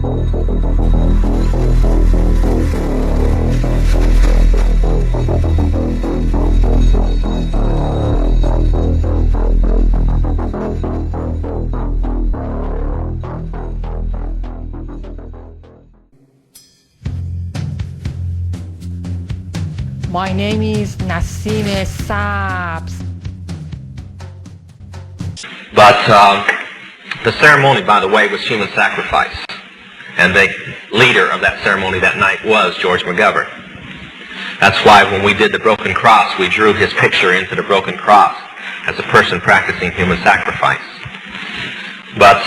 My name is Nassim Saabs. But the ceremony, by the way, was human sacrifice. And the leader of that ceremony that night was George McGovern. That's why when we did the broken cross, we drew his picture into the broken cross as a person practicing human sacrifice. But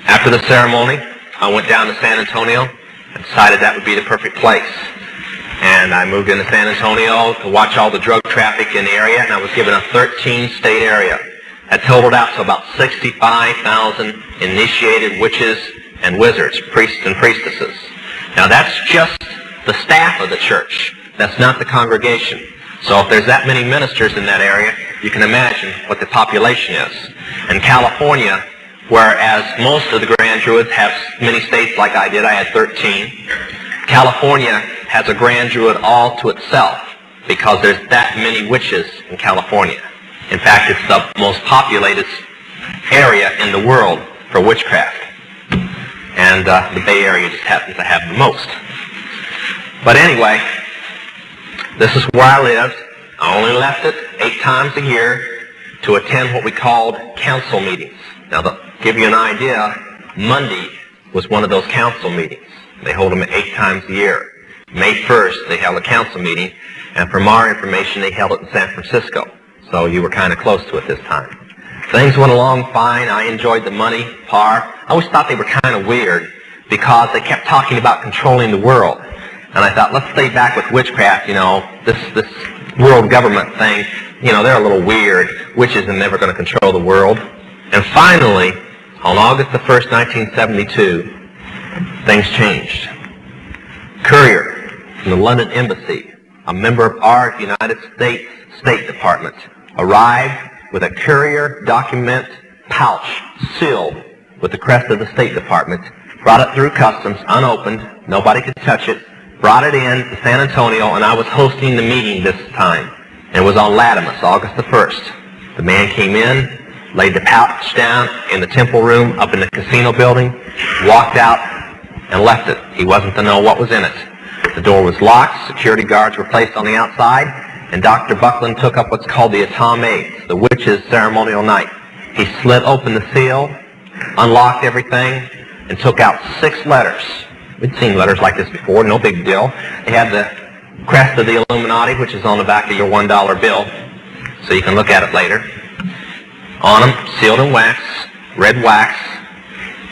after the ceremony, I went down to San Antonio and decided that would be the perfect place. And I moved into San Antonio to watch all the drug traffic in the area, and I was given a 13-state area. That totaled out to about 65,000 initiated witches and wizards, priests and priestesses. Now that's just the staff of the church. That's not the congregation. So if there's that many ministers in that area, you can imagine what the population is. In California, whereas most of the Grand Druids have many states like I did, I had 13, California has a Grand Druid all to itself because there's that many witches in California. In fact, it's the most populated area in the world for witchcraft. And the Bay Area just happens to have the most. But anyway, this is where I lived. I only left it 8 times a year to attend what we called council meetings. Now, to give you an idea, Monday was one of those council meetings. They hold them 8 times a year. May 1st, they held a council meeting, and from our information, they held it in San Francisco. So you were kind of close to it this time. Things went along fine. I enjoyed the money, par. I always thought they were kind of weird because they kept talking about controlling the world. And I thought, let's stay back with witchcraft, you know, this world government thing, you know, they're a little weird. Witches are never going to control the world. And finally, on August the 1st, 1972, things changed. Courier from the London Embassy, a member of our United States State Department, arrived with a courier document pouch sealed with the crest of the State Department, brought it through customs unopened, nobody could touch it, brought it in to San Antonio, and I was hosting the meeting this time. And it was on Latimus, August the 1st. The man came in, laid the pouch down in the temple room up in the casino building, walked out, and left it. He wasn't to know what was in it. The door was locked, security guards were placed on the outside, and Dr. Buckland took up what's called the Atam, the witch's ceremonial night. He slit open the seal, unlocked everything, and took out 6 letters. We'd seen letters like this before, no big deal. They had the crest of the Illuminati, which is on the back of your $1 bill, so you can look at it later. On them, sealed in wax, red wax.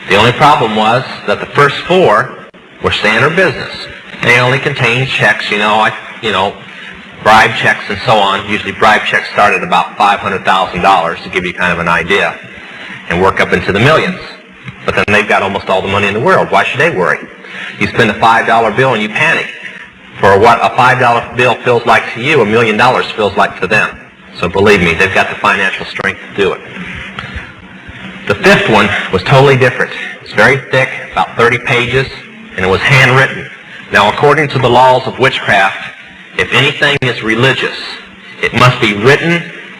The only problem was that the first 4 were standard business. They only contained checks, bribe checks and so on. Usually bribe checks start at about $500,000 to give you kind of an idea and work up into the millions. But then they've got almost all the money in the world. Why should they worry? You spend a $5 bill and you panic. For what a $5 bill feels like to you, $1 million feels like to them. So believe me, they've got the financial strength to do it. The 5th one was totally different. It's very thick, about 30 pages, and it was handwritten. Now, according to the laws of witchcraft, if anything is religious, it must be written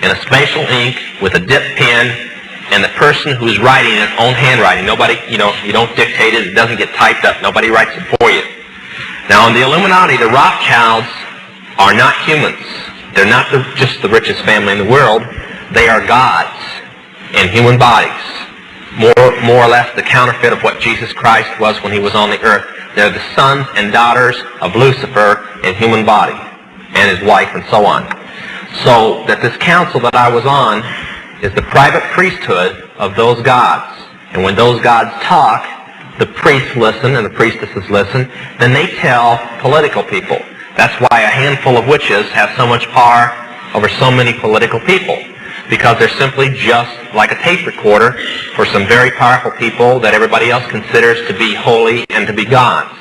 in a special ink with a dip pen, and the person who's writing it own handwriting. Nobody, you don't dictate it. It doesn't get typed up. Nobody writes it for you. Now, in the Illuminati, the Rothschilds are not humans. They're not just the richest family in the world. They are gods in human bodies. More or less the counterfeit of what Jesus Christ was when he was on the earth. They're the sons and daughters of Lucifer in human body, and his wife and so on. So that this council that I was on is the private priesthood of those gods. And when those gods talk, the priests listen and the priestesses listen. Then they tell political people. That's why a handful of witches have so much power over so many political people. Because they're simply just like a tape recorder for some very powerful people that everybody else considers to be holy and to be gods.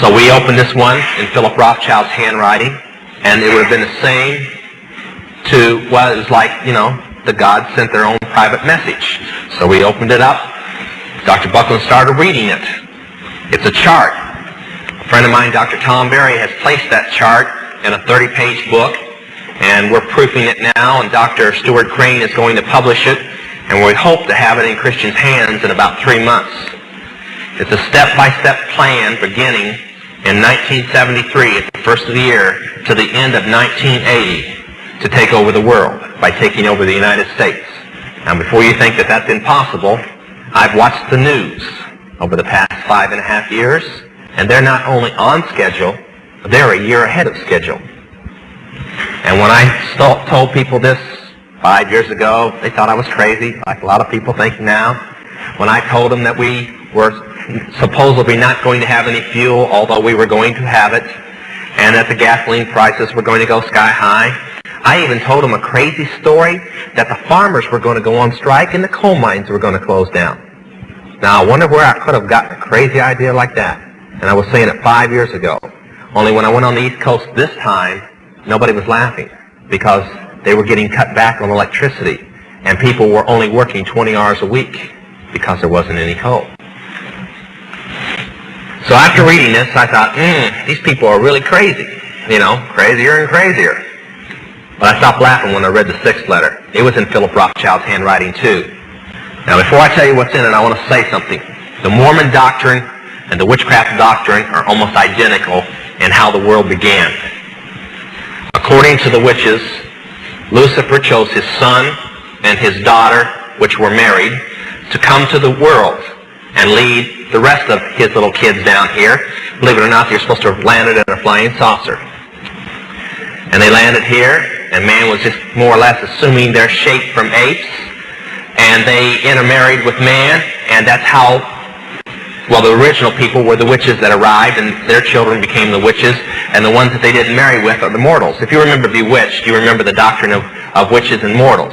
So we opened this one in Philip Rothschild's handwriting, and it would have been the same to, it was like, the gods sent their own private message. So we opened it up, Dr. Buckland started reading it. It's a chart. A friend of mine, Dr. Tom Berry, has placed that chart in a 30-page book, and we're proofing it now, and Dr. Stuart Crane is going to publish it, and we hope to have it in Christians' hands in about 3 months. It's a step-by-step plan beginning in 1973 at the first of the year to the end of 1980 to take over the world by taking over the United States. Now, before you think that that's impossible, I've watched the news over the past 5.5 years, and they're not only on schedule, they're a year ahead of schedule. And when I told people this 5 years ago, they thought I was crazy, like a lot of people think now. When I told them that we were supposedly not going to have any fuel, although we were going to have it, and that the gasoline prices were going to go sky high, I even told them a crazy story that the farmers were going to go on strike and the coal mines were going to close down. Now, I wonder where I could have gotten a crazy idea like that. And I was saying it 5 years ago. Only when I went on the East Coast this time, nobody was laughing because they were getting cut back on electricity and people were only working 20 hours a week because there wasn't any coal. So after reading this, I thought, these people are really crazy. You know, crazier and crazier. But I stopped laughing when I read the 6th letter. It was in Philip Rothschild's handwriting too. Now before I tell you what's in it, I want to say something. The Mormon doctrine and the witchcraft doctrine are almost identical in how the world began. According to the witches, Lucifer chose his son and his daughter, which were married, to come to the world and lead the rest of his little kids down here. Believe it or not, you're supposed to have landed in a flying saucer. And they landed here, and man was just more or less assuming their shape from apes, and they intermarried with man, and that's how, well, the original people were the witches that arrived, and their children became the witches, and the ones that they didn't marry with are the mortals. If you remember Bewitched, you remember the doctrine of witches and mortals.